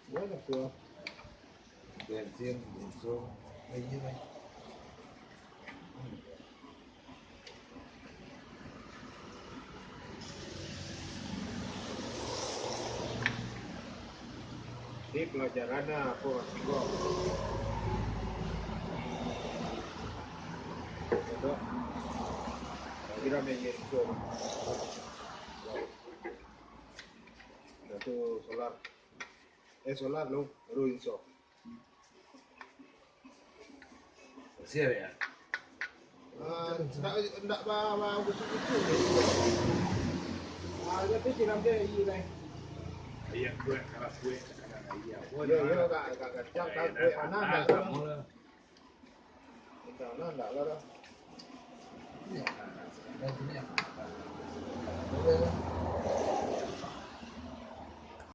Buona tua. Bensin, bensin, lagi lah. Ini pelajarannya apa masih gua? Ada. Kira menyer itu. Itu solar. Solar lo, lo inso. Siap ya? Enggak bawa begitu. Jadi siram dia ini. Iya gue kalau gue karena iya gue Yo gak kacang kan gue anak enggak kamu lah. lah. Anak enggak lah. Iya, ada sini apa?